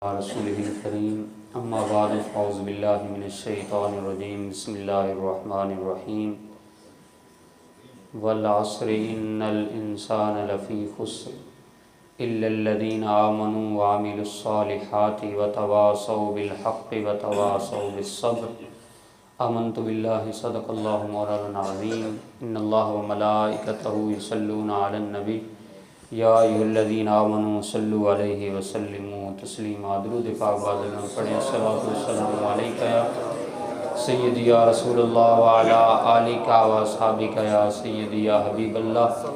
رسوله الكريم اما بعد فاعوذ بالله من الشيطان الرجيم بسم الله الرحمن الرحيم والعصر ان الانسان لفي خسر الا الذين امنوا وعملوا الصالحات وتواصوا بالحق وتواصوا بالصبر آمنت بالله صدق الله مولانا العظيم ان الله وملائكته يصلون على النبي یا ایھا الذین آمنوا صلوا علیہ وسلموا تسلیما۔ درود پاک بعد میں پڑھیں الصلاۃ والسلام علیک یا سیدی یا رسول اللہ وعلی آلک و اصحابک یا سیدی یا حبیب اللہ،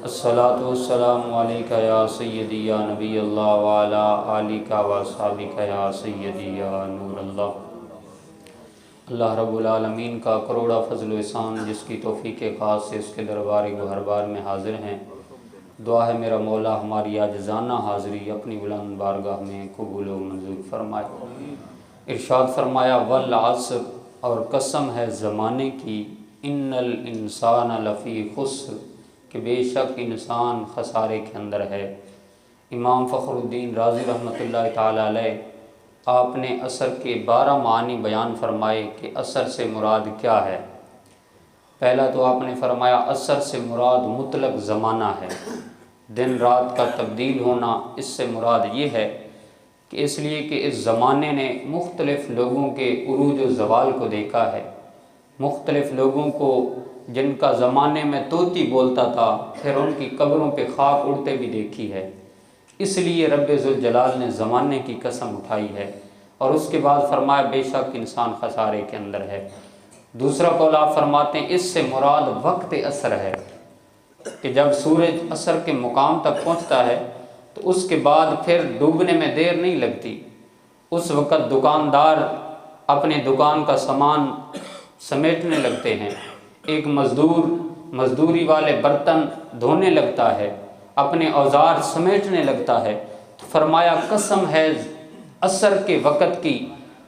الصلاۃ والسلام علیک یا سیدی یا نبی اللہ وعلی آلک و اصحابک یا سیدی یا نور اللہ۔ اللہ رب العالمین کا کروڑا فضل و احسان جس کی توفیق خاص سے اس کے دربار گوہر بار میں حاضر ہیں۔ دعا ہے میرا مولا ہماری عاجزانہ حاضری اپنی بلند بارگاہ میں قبول و منظور فرمائے۔ ارشاد فرمایا والعصر، اور قسم ہے زمانے کی، ان الانسان لفی خسر، کہ بے شک انسان خسارے کے اندر ہے۔ امام فخر الدین رازی رحمۃ اللہ تعالی علیہ آپ نے عصر کے 12 معنی بیان فرمائے کہ عصر سے مراد کیا ہے۔ پہلا تو آپ نے فرمایا عصر سے مراد مطلق زمانہ ہے، دن رات کا تبدیل ہونا۔ اس سے مراد یہ ہے کہ اس لیے کہ اس زمانے نے مختلف لوگوں کے عروج و زوال کو دیکھا ہے، مختلف لوگوں کو جن کا زمانے میں طوطی بولتا تھا پھر ان کی قبروں پہ خاک اڑتے بھی دیکھی ہے۔ اس لیے رب ذوالجلال نے زمانے کی قسم اٹھائی ہے، اور اس کے بعد فرمایا بے شک انسان خسارے کے اندر ہے۔ دوسرا قول آپ فرماتے ہیں اس سے مراد وقت عصر ہے، کہ جب سورج عصر کے مقام تک پہنچتا ہے تو اس کے بعد پھر ڈوبنے میں دیر نہیں لگتی۔ اس وقت دکاندار اپنے دکان کا سامان سمیٹنے لگتے ہیں، ایک مزدور مزدوری والے برتن دھونے لگتا ہے، اپنے اوزار سمیٹنے لگتا ہے۔ تو فرمایا قسم ہے عصر کے وقت کی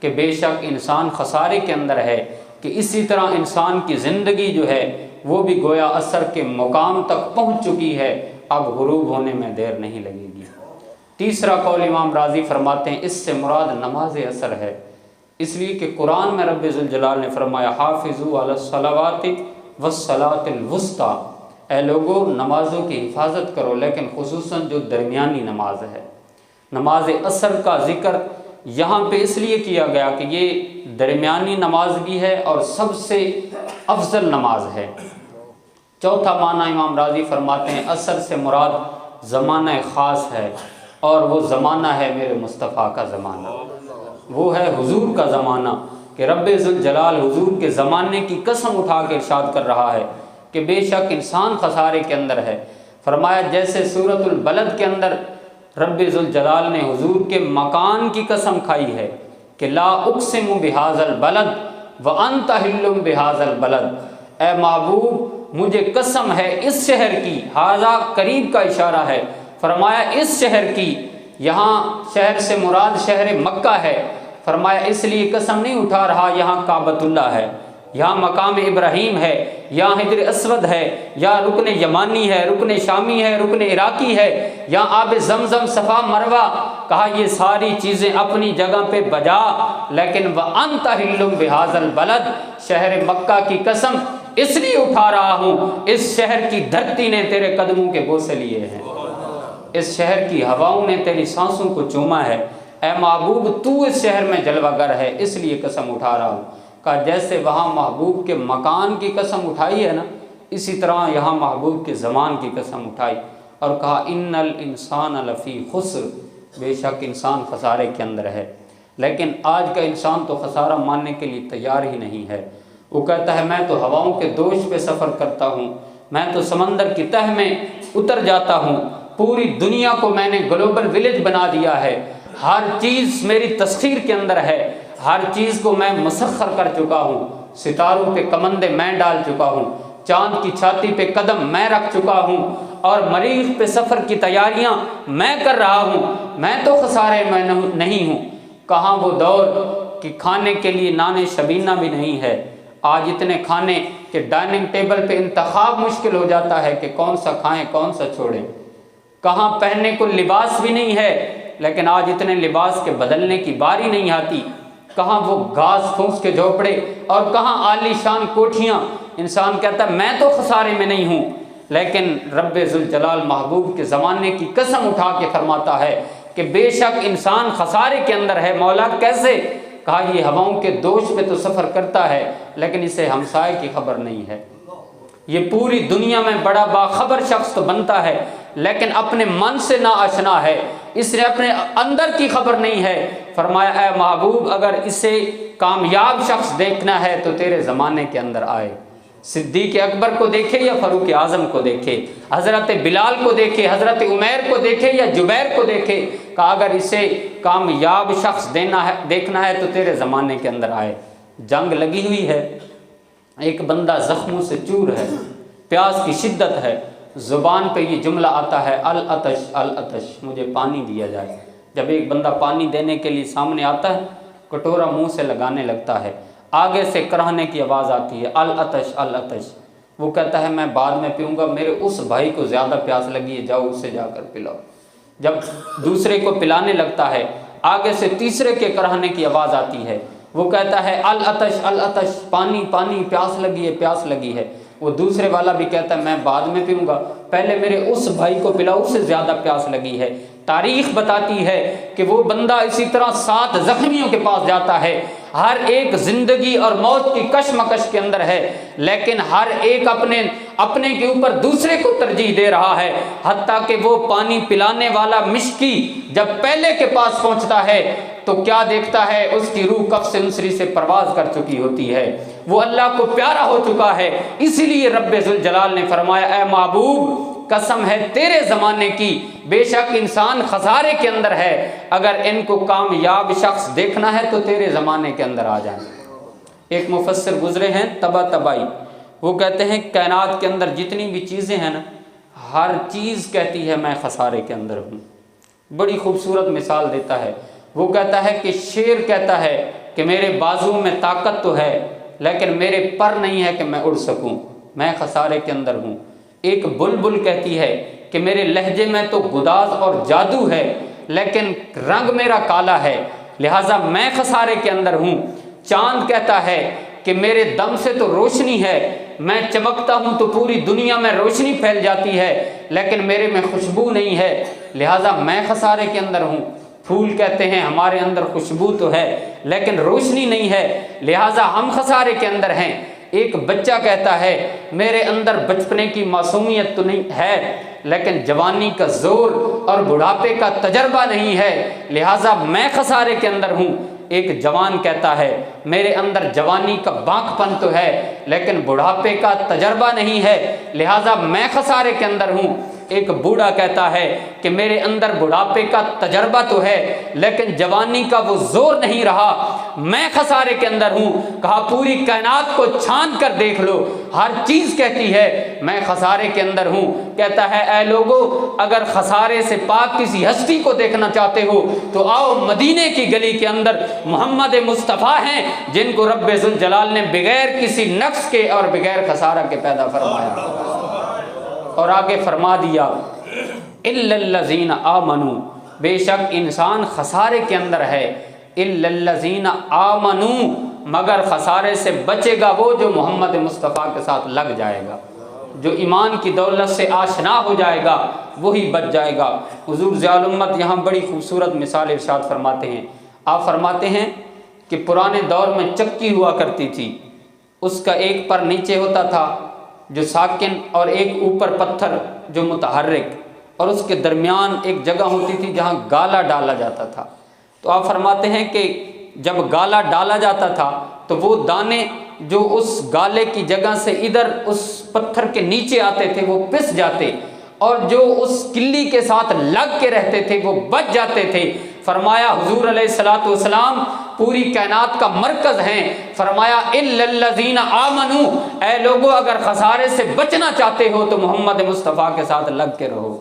کہ بے شک انسان خسارے کے اندر ہے، کہ اسی طرح انسان کی زندگی جو ہے وہ بھی گویا عصر کے مقام تک پہنچ چکی ہے، اب غروب ہونے میں دیر نہیں لگے گی۔ تیسرا قول امام راضی فرماتے ہیں اس سے مراد نماز عصر ہے، اس لیے کہ قرآن میں رب ذوالجلال نے فرمایا حافظوا علی الصلوات والصلاۃ الوسطی، اے لوگو نمازوں کی حفاظت کرو، لیکن خصوصاً جو درمیانی نماز ہے۔ نماز عصر کا ذکر یہاں پہ اس لیے کیا گیا کہ یہ درمیانی نماز بھی ہے اور سب سے افضل نماز ہے۔ چوتھا معنی امام راضی فرماتے ہیں عصر سے مراد زمانہ خاص ہے، اور وہ زمانہ ہے میرے مصطفیٰ کا زمانہ، وہ ہے حضور کا زمانہ، کہ رب ذوالجلال حضور کے زمانے کی قسم اٹھا کے ارشاد کر رہا ہے کہ بے شک انسان خسارے کے اندر ہے۔ فرمایا جیسے سورۃ البلد کے اندر رب ذوالجلال نے حضور کے مکان کی قسم کھائی ہے کہ لا اقسم بہذا البلد وانت حل بہذا البلد، اے محبوب مجھے قسم ہے اس شہر کی، ھذا قریب کا اشارہ ہے، فرمایا اس شہر کی، یہاں شہر سے مراد شہر مکہ ہے۔ فرمایا اس لیے قسم نہیں اٹھا رہا یہاں کعبۃ اللہ ہے، یہاں مقام ابراہیم ہے، یہاں حجر اسود ہے، یا رکن یمانی ہے، رکن شامی ہے، رکن عراقی ہے، یہاں آب زمزم صفا مروہ، کہا یہ ساری چیزیں اپنی جگہ پہ بجا، لیکن وَأَنْتَ حِلٌّ بِهَذَا الْبَلَدِ، شہر مکہ کی قسم اس لیے اٹھا رہا ہوں اس شہر کی دھرتی نے تیرے قدموں کے بوسے لیے ہیں، اس شہر کی ہواؤں نے تیری سانسوں کو چوما ہے، اے محبوب تو اس شہر میں جلوہ گر ہے، اس لیے قسم اٹھا رہا ہوں۔ کہا جیسے وہاں محبوب کے مکان کی قسم اٹھائی ہے نا، اسی طرح یہاں محبوب کے زمان کی قسم اٹھائی، اور کہا ان الانسان لفی خسر، بے شک انسان خسارے کے اندر ہے۔ لیکن آج کا انسان تو خسارہ ماننے کے لیے تیار ہی نہیں ہے۔ وہ کہتا ہے میں تو ہواؤں کے دوش پہ سفر کرتا ہوں، میں تو سمندر کی تہ میں اتر جاتا ہوں، پوری دنیا کو میں نے گلوبل ولیج بنا دیا ہے، ہر چیز میری تسخیر کے اندر ہے، ہر چیز کو میں مسخر کر چکا ہوں، ستاروں پہ کمندے میں ڈال چکا ہوں، چاند کی چھاتی پہ قدم میں رکھ چکا ہوں، اور مریخ پہ سفر کی تیاریاں میں کر رہا ہوں، میں تو خسارے میں نہیں ہوں۔ کہاں وہ دور کہ کھانے کے لیے نان شبینہ بھی نہیں ہے، آج اتنے کھانے کہ ڈائننگ ٹیبل پہ انتخاب مشکل ہو جاتا ہے کہ کون سا کھائیں کون سا چھوڑیں۔ کہاں پہننے کو لباس بھی نہیں ہے لیکن آج اتنے لباس کے بدلنے کی باری نہیں آتی، کہاں وہ گھاس پھوس کے جھوپڑے اور کہاں عالی شان کوٹھیاں۔ انسان کہتا ہے میں تو خسارے میں نہیں ہوں، لیکن رب ذوالجلال محبوب کے زمانے کی قسم اٹھا کے فرماتا ہے کہ بے شک انسان خسارے کے اندر ہے۔ مولا کیسے؟ کہا یہ ہواؤں کے دوش پہ تو سفر کرتا ہے لیکن اسے ہمسائے کی خبر نہیں ہے، یہ پوری دنیا میں بڑا باخبر شخص تو بنتا ہے لیکن اپنے من سے نا آشنا ہے، اس نے اپنے اندر کی خبر نہیں ہے۔ فرمایا اے محبوب اگر اسے کامیاب شخص دیکھنا ہے تو تیرے زمانے کے اندر آئے، صدیق اکبر کو دیکھے یا فاروق اعظم کو دیکھے، حضرت بلال کو دیکھے، حضرت عمیر کو دیکھے یا جبیر کو دیکھے، کہا اگر اسے کامیاب شخص دیکھنا ہے تو تیرے زمانے کے اندر آئے۔ جنگ لگی ہوئی ہے، ایک بندہ زخموں سے چور ہے، پیاس کی شدت ہے، زبان پہ یہ جملہ آتا ہے العطش العطش، مجھے پانی دیا جائے۔ جب ایک بندہ پانی دینے کے لیے سامنے آتا ہے، کٹورا منہ سے لگانے لگتا ہے، آگے سے کراہنے کی آواز آتی ہے العطش العطش، وہ کہتا ہے میں بعد میں پیوں گا، میرے اس بھائی کو زیادہ پیاس لگی ہے، جاؤ اسے جا کر پلاؤ۔ جب دوسرے کو پلانے لگتا ہے، آگے سے تیسرے کے کراہنے کی آواز آتی ہے، وہ کہتا ہے العطش العطش، پانی پانی، پیاس لگی ہے پیاس لگی ہے۔ وہ دوسرے والا بھی کہتا ہے میں بعد میں پیوں گا، پہلے میرے اس بھائی کو پلاؤ، اسے زیادہ پیاس لگی ہے۔ تاریخ بتاتی ہے کہ وہ بندہ اسی طرح 7 زخمیوں کے پاس جاتا ہے، ہر ایک زندگی اور موت کی کشمکش کے اندر ہے، لیکن ہر ایک اپنے کے اوپر دوسرے کو ترجیح دے رہا ہے، حتیٰ کہ وہ پانی پلانے والا مشکی جب پہلے کے پاس پہنچتا ہے تو کیا دیکھتا ہے؟ اس کی روح کف سے انسری سے پرواز کر چکی ہوتی ہے، وہ اللہ کو پیارا ہو چکا ہے۔ اسی لیے رب ذوالجلال نے فرمایا اے محبوب قسم ہے تیرے زمانے کی، بے شک انسان خسارے کے اندر ہے، اگر ان کو کامیاب شخص دیکھنا ہے تو تیرے زمانے کے اندر آ جائیں۔ ایک مفسر گزرے ہیں طباطبائی، وہ کہتے ہیں کائنات کے اندر جتنی بھی چیزیں ہیں نا، ہر چیز کہتی ہے میں خسارے کے اندر ہوں۔ بڑی خوبصورت مثال دیتا ہے، وہ کہتا ہے کہ شیر کہتا ہے کہ میرے بازو میں طاقت تو ہے لیکن میرے پر نہیں ہے کہ میں اڑ سکوں، میں خسارے کے اندر ہوں۔ ایک بلبل کہتی ہے کہ میرے لہجے میں تو گداز اور جادو ہے لیکن رنگ میرا کالا ہے، لہٰذا میں خسارے کے اندر ہوں۔ چاند کہتا ہے کہ میرے دم سے تو روشنی ہے، میں چمکتا ہوں تو پوری دنیا میں روشنی پھیل جاتی ہے لیکن میرے میں خوشبو نہیں ہے، لہٰذا میں خسارے کے اندر ہوں۔ پھول کہتے ہیں ہمارے اندر خوشبو تو ہے لیکن روشنی نہیں ہے، لہٰذا ہم خسارے کے اندر ہیں۔ ایک بچہ کہتا ہے میرے اندر بچپنے کی معصومیت تو نہیں ہے لیکن جوانی کا زور اور بڑھاپے کا تجربہ نہیں ہے، لہٰذا میں خسارے کے اندر ہوں۔ ایک جوان کہتا ہے میرے اندر جوانی کا بانک پن تو ہے لیکن بڑھاپے کا تجربہ نہیں ہے، لہٰذا میں خسارے کے اندر ہوں۔ ایک بوڑھا کہتا ہے کہ میرے اندر بڑھاپے کا تجربہ تو ہے لیکن جوانی کا وہ زور نہیں رہا، میں خسارے کے اندر ہوں۔ کہا پوری کائنات کو چھان کر دیکھ لو، ہر چیز کہتی ہے میں خسارے کے اندر ہوں۔ کہتا ہے اے لوگو اگر خسارے سے پاک کسی ہستی کو دیکھنا چاہتے ہو تو آؤ مدینے کی گلی کے اندر محمد مصطفیٰ ہیں جن کو رب ذوالجلال نے بغیر کسی نقص کے اور بغیر خسارہ کے پیدا فرمایا، اور آگے فرما دیا الا الذین آمنوا، بے شک انسان خسارے کے اندر ہے، الا الذین آمنوا، مگر خسارے سے بچے گا وہ جو محمد مصطفیٰ کے ساتھ لگ جائے گا، جو ایمان کی دولت سے آشنا ہو جائے گا وہی بچ جائے گا۔ حضور ضیاء الامت یہاں بڑی خوبصورت مثال ارشاد فرماتے ہیں، آپ فرماتے ہیں کہ پرانے دور میں چکی ہوا کرتی تھی، اس کا ایک پر نیچے ہوتا تھا جو ساکن اور ایک اوپر پتھر جو متحرک، اور اس کے درمیان ایک جگہ ہوتی تھی جہاں گالا ڈالا جاتا تھا۔ تو آپ فرماتے ہیں کہ جب گالا ڈالا جاتا تھا تو وہ دانے جو اس گالے کی جگہ سے ادھر اس پتھر کے نیچے آتے تھے وہ پس جاتے، اور جو اس کلی کے ساتھ لگ کے رہتے تھے وہ بچ جاتے تھے۔ فرمایا حضور علیہ الصلوۃ والسلام پوری کائنات کا مرکز ہیں، فرمایا الا الذین آمنوا، اے لوگو اگر خسارے سے بچنا چاہتے ہو تو محمد مصطفیٰ کے ساتھ لگ کے رہو۔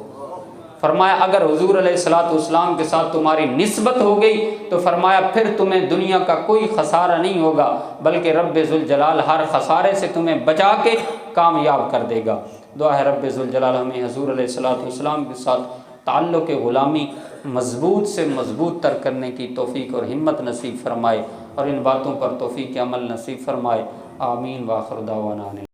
فرمایا اگر حضور علیہ الصلوۃ والسلام کے ساتھ تمہاری نسبت ہو گئی تو فرمایا پھر تمہیں دنیا کا کوئی خسارہ نہیں ہوگا بلکہ رب ذوالجلال ہر خسارے سے تمہیں بچا کے کامیاب کر دے گا۔ دعا ہے رب ذوالجلال ہمیں حضور علیہ الصلوۃ والسلام کے ساتھ تعلق غلامی مضبوط سے مضبوط تر کرنے کی توفیق اور ہمت نصیب فرمائے، اور ان باتوں پر توفیق عمل نصیب فرمائے۔ آمین۔ وآخر دعوانا